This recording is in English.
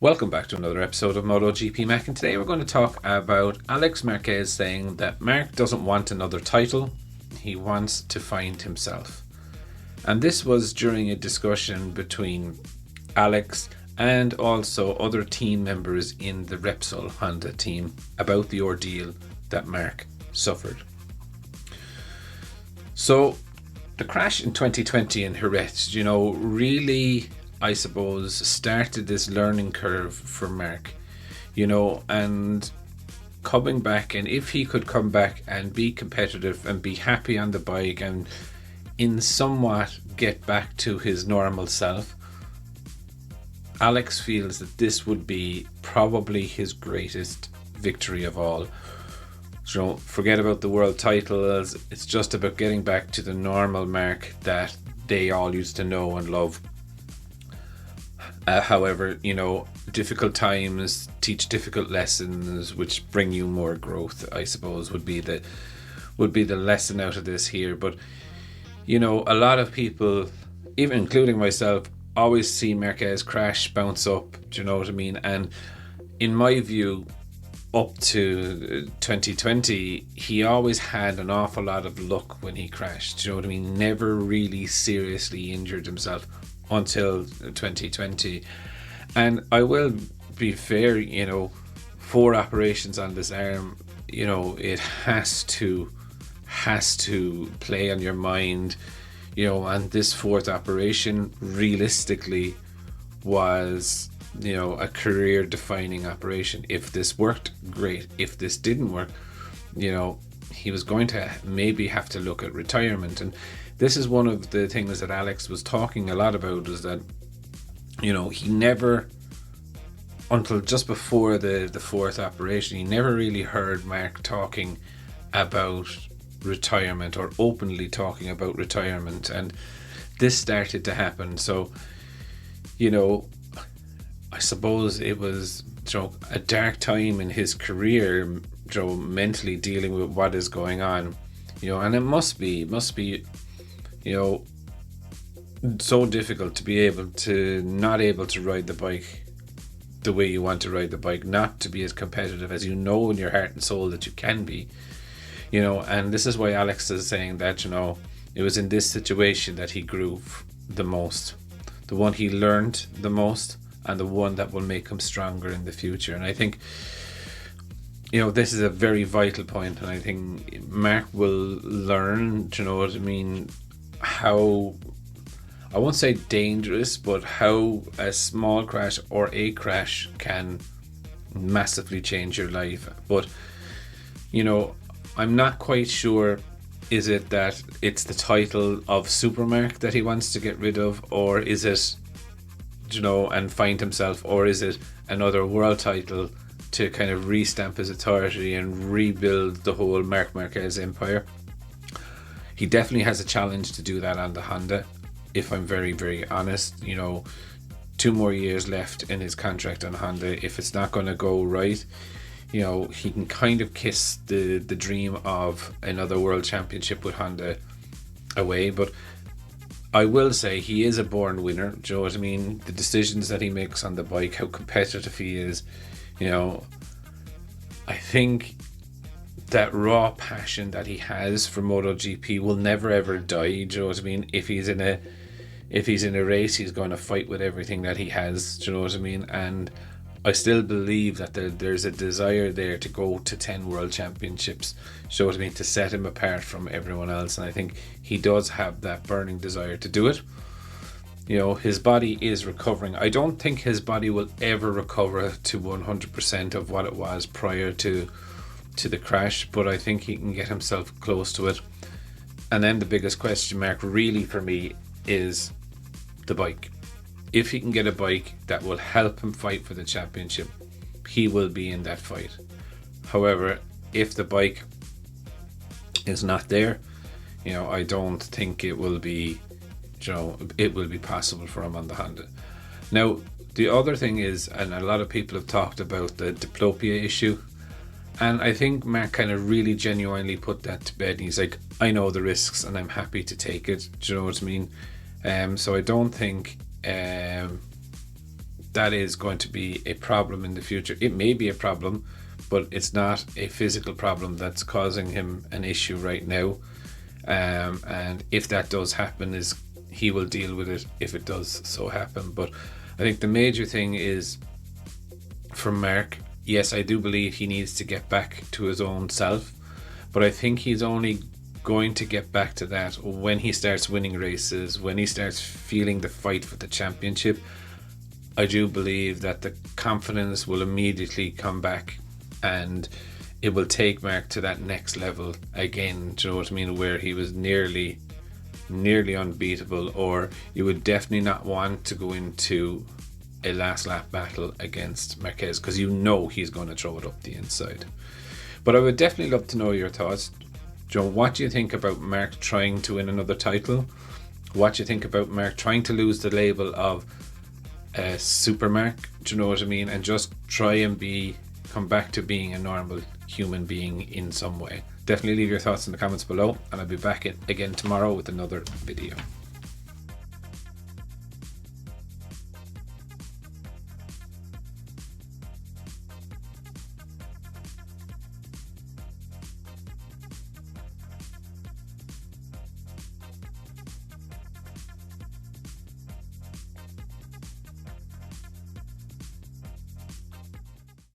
Welcome back to another episode of Motogp Mac, and today we're going to talk about Alex Marquez saying that Marc doesn't want another title, he wants to find himself. And this was during a discussion between Alex and also other team members in the Repsol Honda team about the ordeal that Marc suffered. So the crash in 2020 in Jerez, really, I suppose, started this learning curve for Marc, and coming back, and if he could come back and be competitive and be happy on the bike and in somewhat get back to his normal self, Alex feels that this would be probably his greatest victory of all. So forget about the world titles, it's just about getting back to the normal Marc that they all used to know and love. However, difficult times teach difficult lessons, which bring you more growth, I suppose, would be the lesson out of this here. But a lot of people, even including myself, always see Marquez crash, bounce up. Do you know what I mean? And in my view, up to 2020, he always had an awful lot of luck when he crashed. Do you know what I mean? Never really seriously injured himself until 2020. And I will be fair, 4 operations on this arm, it has to play on your mind, and this 4th operation realistically was a career defining operation. If this worked, great. If this didn't work, he was going to maybe have to look at retirement. And this is one of the things that Alex was talking a lot about, is that he never, until just before the 4th operation, he never really heard Marc talking about retirement or openly talking about retirement, and this started to happen. So I suppose it was a dark time in his career, mentally dealing with what is going on, and it must be so difficult to be not able to ride the bike the way you want to ride the bike, not to be as competitive as in your heart and soul that you can be, and this is why Alex is saying that it was in this situation that he grew the most, the one he learned the most, and the one that will make him stronger in the future. And I think this is a very vital point, and I think Marc will learn, how, I won't say dangerous, but how a small crash or a crash can massively change your life. But I'm not quite sure, is it that it's the title of Super Marc that he wants to get rid of, or is it and find himself, or is it another world title to kind of restamp his authority and rebuild the whole Marc Marquez empire? He definitely has a challenge to do that on the Honda, if I'm very, very honest. 2 more years left in his contract on Honda. If it's not going to go right, he can kind of kiss the dream of another world championship with Honda away. But I will say he is a born winner. Do you know what I mean? The decisions that he makes on the bike, how competitive he is, I think that raw passion that he has for MotoGP will never ever die. Do you know what I mean? If he's in a race, he's going to fight with everything that he has. Do you know what I mean? And I still believe that there's a desire there to go to 10 world championships. Do you know what I mean? To set him apart from everyone else. And I think he does have that burning desire to do it. His body is recovering. I don't think his body will ever recover to 100% of what it was prior to the crash, but I think he can get himself close to it. And then the biggest question mark really for me is the bike. If he can get a bike that will help him fight for the championship, he will be in that fight. However, if the bike is not there, I don't think it will be possible for him on the Honda. Now, the other thing is, and a lot of people have talked about the diplopia issue, and I think Marc kind of really genuinely put that to bed, and he's like, I know the risks and I'm happy to take it. Do you know what I mean? So I don't think that is going to be a problem in the future. It may be a problem, but it's not a physical problem that's causing him an issue right now. And if that does happen, he will deal with it if it does so happen. But I think the major thing is for Marc, yes, I do believe he needs to get back to his own self, but I think he's only going to get back to that when he starts winning races, when he starts feeling the fight for the championship. I do believe that the confidence will immediately come back, and it will take Marc to that next level again. Do you know what I mean? Where he was nearly unbeatable, or you would definitely not want to go into a last lap battle against Marquez, because you know he's going to throw it up the inside. But I would definitely love to know your thoughts. Joe, what do you think about Marc trying to win another title? What do you think about Marc trying to lose the label of Super Marc? Do you know what I mean? And just try and come back to being a normal human being in some way. Definitely leave your thoughts in the comments below, and I'll be back again tomorrow with another video.